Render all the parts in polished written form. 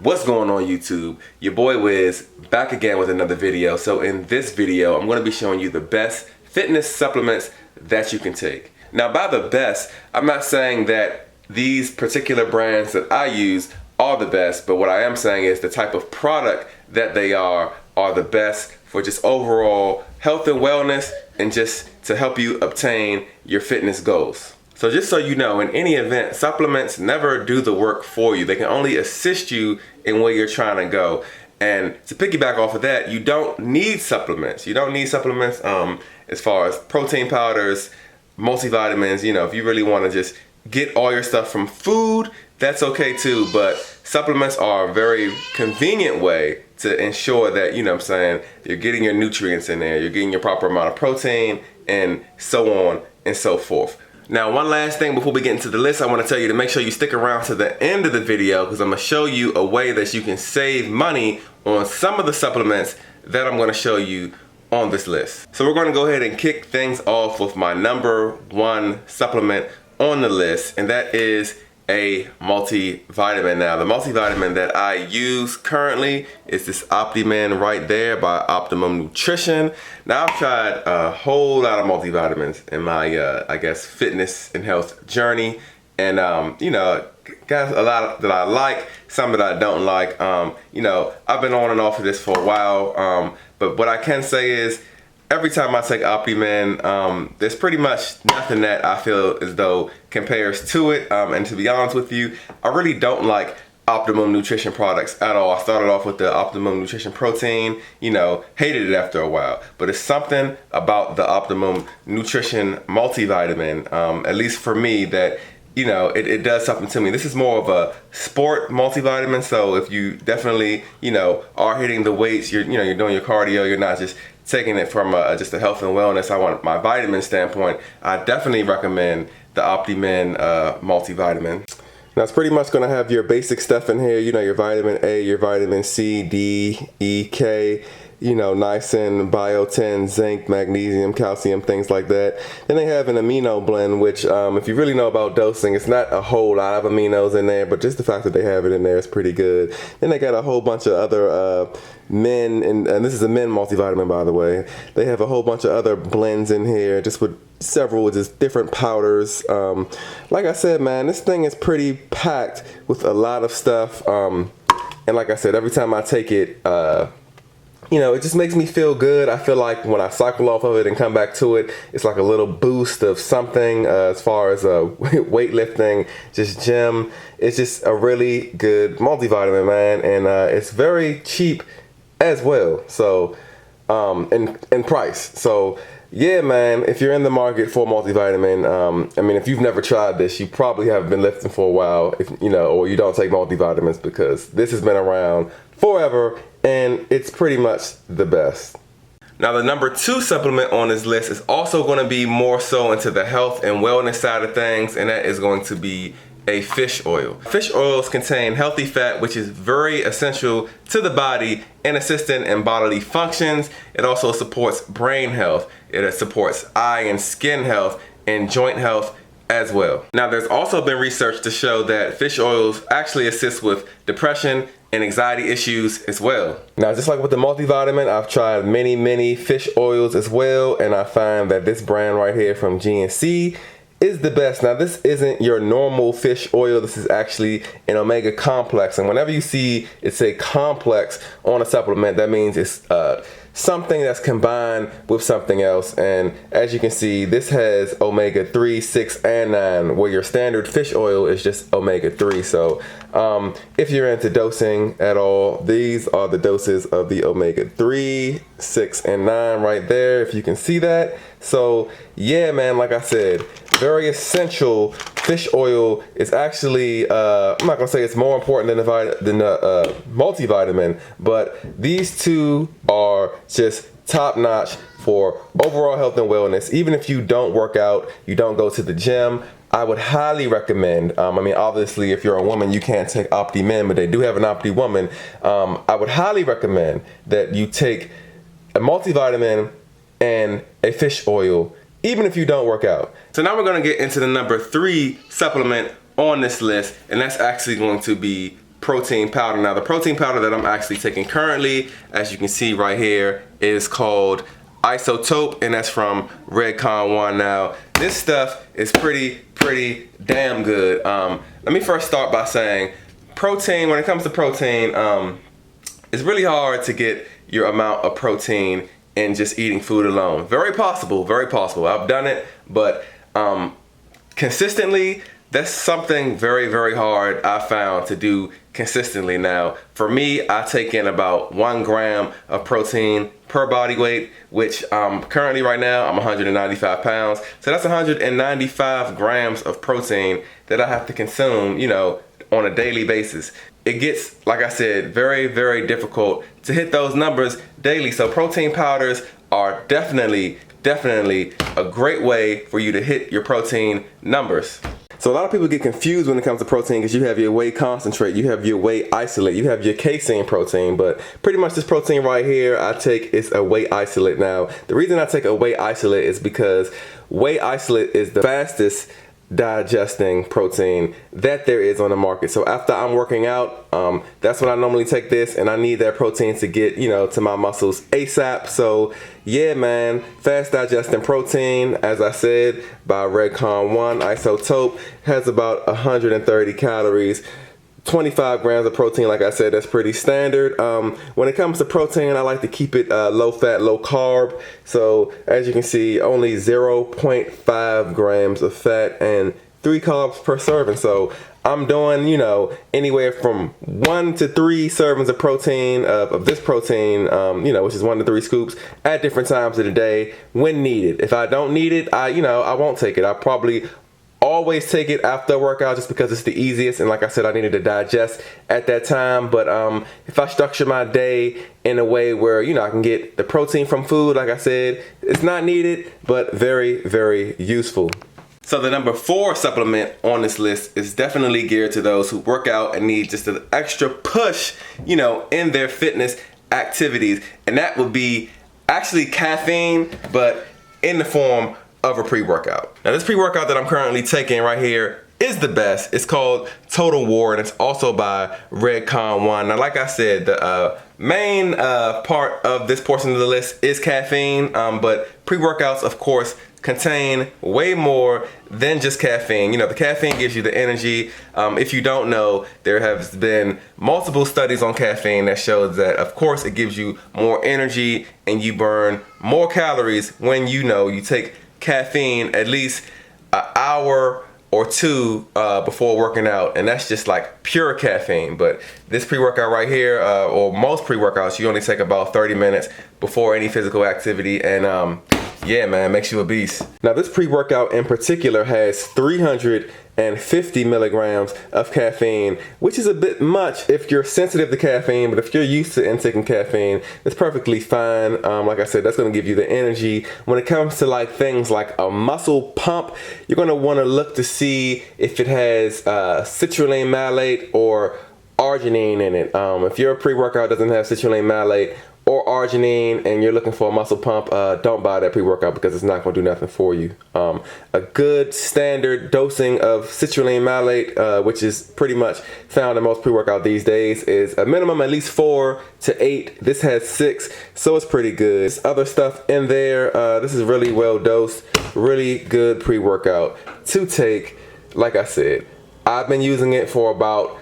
What's going on YouTube? Your boy Wiz back again with another video. So in this video, I'm going to be showing you the best fitness supplements that you can take. Now by the best, I'm not saying that these particular brands that I use are the best, but what I am saying is the type of product that they are the best for just overall health and wellness and just to help you obtain your fitness goals. So just so you know, in any event, supplements never do the work for you. They can only assist you in where you're trying to go. And to piggyback off of that, you don't need supplements. You don't need supplements as far as protein powders, multivitamins. You know, if you really want to just get all your stuff from food, that's okay too. But supplements are a very convenient way to ensure that, you know what I'm saying, you're getting your nutrients in there, you're getting your proper amount of protein, and so on and so forth. Now, one last thing before we get into the list, I want to tell you to make sure you stick around to the end of the video because I'm going to show you a way that you can save money on some of the supplements that I'm going to show you on this list. So we're going to go ahead and kick things off with my number one supplement on the list, and that is a multivitamin. Now, the multivitamin that I use currently is this Optimin right there by Optimum Nutrition. Now, I've tried a whole lot of multivitamins in my, I guess, fitness and health journey. And, you know, got a lot that I like, some that I don't like. You know, I've been on and off of this for a while. But what I can say is, every time I take Optimin, there's pretty much nothing that I feel as though compares to it. And to be honest with you, I really don't like Optimum Nutrition products at all. I started off with the Optimum Nutrition Protein, you know, hated it after a while. But it's something about the Optimum Nutrition Multivitamin, at least for me, that you know, it does something to me. This is more of a sport multivitamin, so if you definitely, you know, are hitting the weights, you're doing your cardio, you're not just taking it from just a health and wellness, I want my vitamin standpoint, I definitely recommend the Optimin multivitamin. Now it's pretty much gonna have your basic stuff in here, you know, your vitamin A, your vitamin C, D, E, K, you know, niacin, biotin, zinc, magnesium, calcium, things like that. Then they have an amino blend, which if you really know about dosing, it's not a whole lot of aminos in there, but just the fact that they have it in there is pretty good. Then they got a whole bunch of other men, and this is a men multivitamin, by the way. They have a whole bunch of other blends in here, just with several just different powders. Like I said, man, this thing is pretty packed with a lot of stuff. And like I said, every time I take it, you know, it just makes me feel good. I feel like when I cycle off of it and come back to it, it's like a little boost of something as far as weightlifting, just gym. It's just a really good multivitamin, man, and it's very cheap as well. So, in price. So, yeah, man, if you're in the market for multivitamin, I mean, if you've never tried this, you probably haven't been lifting for a while, if you know, or you don't take multivitamins, because this has been around forever and it's pretty much the best. Now the number two supplement on this list is also going to be more so into the health and wellness side of things, and that is going to be a fish oil. Fish oils contain healthy fat, which is very essential to the body and assisting in bodily functions. It also supports brain health. It supports eye and skin health and joint health as well. Now there's also been research to show that fish oils actually assist with depression and anxiety issues as well. Now just like with the multivitamin, I've tried many fish oils as well, and I find that this brand right here from GNC is the best. Now this isn't your normal fish oil, this is actually an omega complex, and whenever you see it say complex on a supplement, that means it's something that's combined with something else. And as you can see, this has omega 3, 6, and 9, where your standard fish oil is just omega 3. So if you're into dosing at all, these are the doses of the omega 3, 6, and 9 right there, if you can see that. So yeah, man, like I said, very essential. Fish oil is actually, I'm not gonna say it's more important than the multivitamin, but these two are just top notch for overall health and wellness. Even if you don't work out, you don't go to the gym, I would highly recommend, I mean, obviously if you're a woman, you can't take Opti-Men, but they do have an Opti-Woman. I would highly recommend that you take a multivitamin and a fish oil, even if you don't work out. So now we're gonna get into the number 3 supplement on this list, and that's actually going to be protein powder. Now the protein powder that I'm actually taking currently, as you can see right here, is called Isotope, and that's from Redcon 1. Now this stuff is pretty damn good. Let me first start by saying protein, when it comes to protein, it's really hard to get your amount of protein in just eating food alone. Very possible, very possible. I've done it, but consistently, that's something very hard I found to do consistently. Now, for me, I take in about 1 gram of protein per body weight, which currently right now, I'm 195 pounds. So that's 195 grams of protein that I have to consume, you know, on a daily basis. It gets, like I said, very difficult to hit those numbers daily. So protein powders are definitely a great way for you to hit your protein numbers. So a lot of people get confused when it comes to protein because you have your whey concentrate, you have your whey isolate, you have your casein protein, but pretty much this protein right here I take is a whey isolate. Now, the reason I take a whey isolate is because whey isolate is the fastest digesting protein that there is on the market. So after I'm working out, that's when I normally take this, and I need that protein to get, you know, to my muscles ASAP. So yeah, man, fast digesting protein, as I said, by Redcon 1 Isotope, has about 130 calories. 25 grams of protein, like I said, that's pretty standard. When it comes to protein, I like to keep it low fat, low carb. So as you can see, only 0.5 grams of fat and 3 carbs per serving. So I'm doing, you know, anywhere from 1 to 3 servings of protein, of this protein, you know, which is 1 to 3 scoops at different times of the day when needed. If I don't need it, I won't take it. I probably always take it after a workout just because it's the easiest, and like I said, I needed to digest at that time. But if I structure my day in a way where, you know, I can get the protein from food, like I said, it's not needed, but very useful. So the number 4 supplement on this list is definitely geared to those who work out and need just an extra push, you know, in their fitness activities, and that would be actually caffeine, but in the form of a pre-workout. Now this pre-workout that I'm currently taking right here is the best. It's called Total War, and it's also by Redcon 1. Now like I said, the main part of this portion of the list is caffeine, but pre-workouts of course contain way more than just caffeine. You know, the caffeine gives you the energy. If you don't know, there has been multiple studies on caffeine that shows that of course it gives you more energy and you burn more calories when you take caffeine at least an hour or 2 before working out, and that's just like pure caffeine. But this pre-workout right here, or most pre-workouts, you only take about 30 minutes before any physical activity, and yeah, man, makes you a beast. Now this pre-workout in particular has 350 milligrams of caffeine, which is a bit much if you're sensitive to caffeine, but if you're used to intaking caffeine, it's perfectly fine. Like I said, that's gonna give you the energy. When it comes to like things like a muscle pump, you're gonna wanna look to see if it has citrulline malate or arginine in it. If your pre-workout doesn't have citrulline malate or arginine and you're looking for a muscle pump, don't buy that pre-workout because it's not going to do nothing for you. A good standard dosing of citrulline malate, which is pretty much found in most pre-workout these days, is a minimum at least 4 to 8. This has 6, so it's pretty good. There's other stuff in there. This is really well dosed, really good pre-workout to take. Like I said, I've been using it for about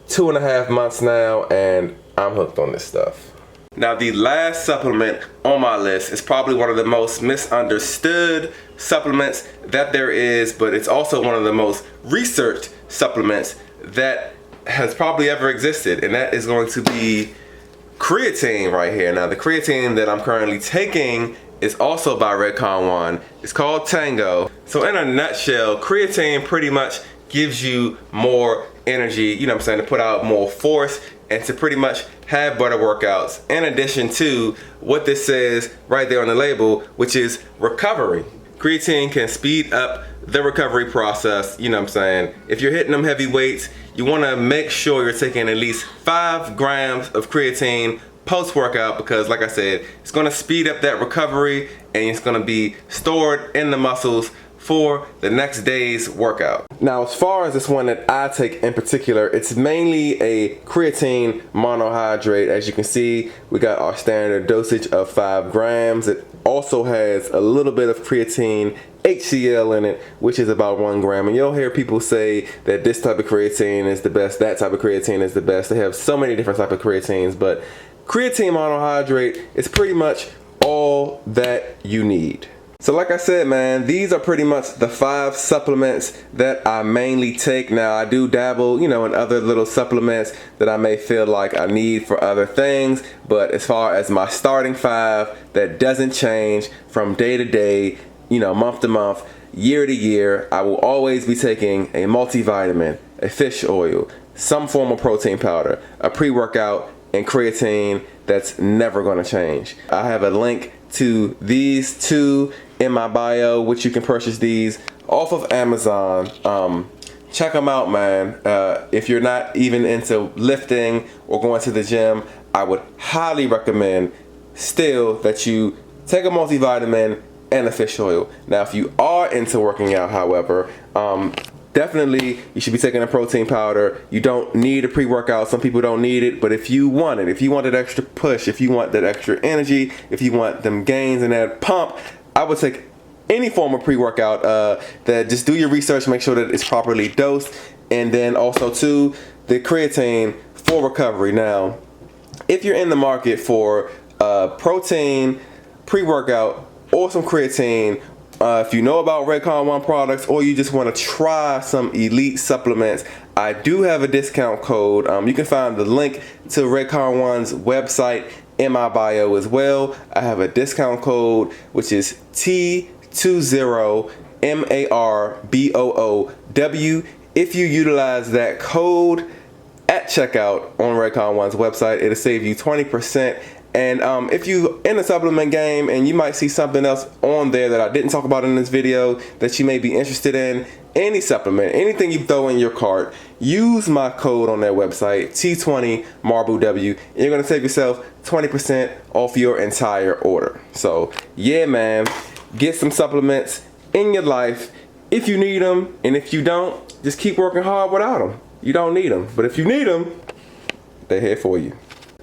2.5 months now, and I'm hooked on this stuff. Now the last supplement on my list is probably one of the most misunderstood supplements that there is, but it's also one of the most researched supplements that has probably ever existed, and that is going to be creatine right here. Now the creatine that I'm currently taking is also by Redcon 1. It's called Tango. So in a nutshell, creatine pretty much gives you more energy, you know what I'm saying, to put out more force and to pretty much have better workouts, in addition to what this says right there on the label, which is recovery. Creatine can speed up the recovery process, you know what I'm saying. If you're hitting them heavy weights, you wanna make sure you're taking at least 5 grams of creatine post-workout, because like I said, it's gonna speed up that recovery and it's gonna be stored in the muscles for the next day's workout. Now, as far as this one that I take in particular, it's mainly a creatine monohydrate. As you can see, we got our standard dosage of 5 grams. It also has a little bit of creatine HCl in it, which is about 1 gram. And you'll hear people say that this type of creatine is the best, that type of creatine is the best. They have so many different types of creatines, but creatine monohydrate is pretty much all that you need. So like I said, man, these are pretty much the 5 supplements that I mainly take. Now, I do dabble, you know, in other little supplements that I may feel like I need for other things. But as far as my starting 5, that doesn't change from day to day, you know, month to month, year to year. I will always be taking a multivitamin, a fish oil, some form of protein powder, a pre-workout, and creatine. That's never going to change. I have a link to these 2 in my bio, which you can purchase these off of Amazon. Check them out, man. If you're not even into lifting or going to the gym, I would highly recommend still that you take a multivitamin and a fish oil. Now, if you are into working out, however, definitely you should be taking a protein powder. You don't need a pre-workout. Some people don't need it, but if you want it, if you want that extra push, if you want that extra energy, if you want them gains and that pump, I would take any form of pre-workout. That just do your research, make sure that it's properly dosed, and then also too the creatine for recovery. Now, if you're in the market for protein, pre-workout, or some creatine, if you know about Redcon One products, or you just want to try some elite supplements, I do have a discount code. You can find the link to Redcon One's website in my bio as well. I have a discount code which is T20MARBOOW. If you utilize that code at checkout on Redcon One's website, it'll save you 20%. And if you're in the supplement game and you might see something else on there that I didn't talk about in this video that you may be interested in, any supplement, anything you throw in your cart, use my code on their website, T20MARBOOW, and you're going to save yourself 20% off your entire order. So yeah, man, get some supplements in your life if you need them, and if you don't, just keep working hard without them. You don't need them, but if you need them, they're here for you.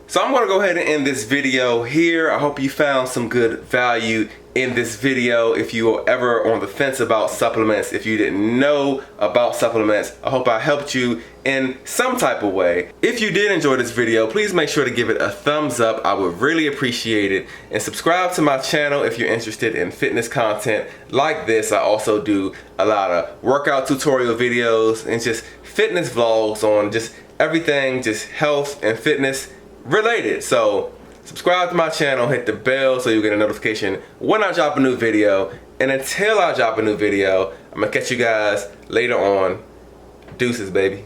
So I'm going to go ahead and end this video here. I hope you found some good value in this video. If you were ever on the fence about supplements, if you didn't know about supplements, I hope I helped you in some type of way. If you did enjoy this video, please make sure to give it a thumbs up. I would really appreciate it. And subscribe to my channel if you're interested in fitness content like this. I also do a lot of workout tutorial videos and just fitness vlogs on just everything, just health and fitness related. So subscribe to my channel, hit the bell so you get a notification when I drop a new video. And until I drop a new video, I'm gonna catch you guys later on. Deuces, baby.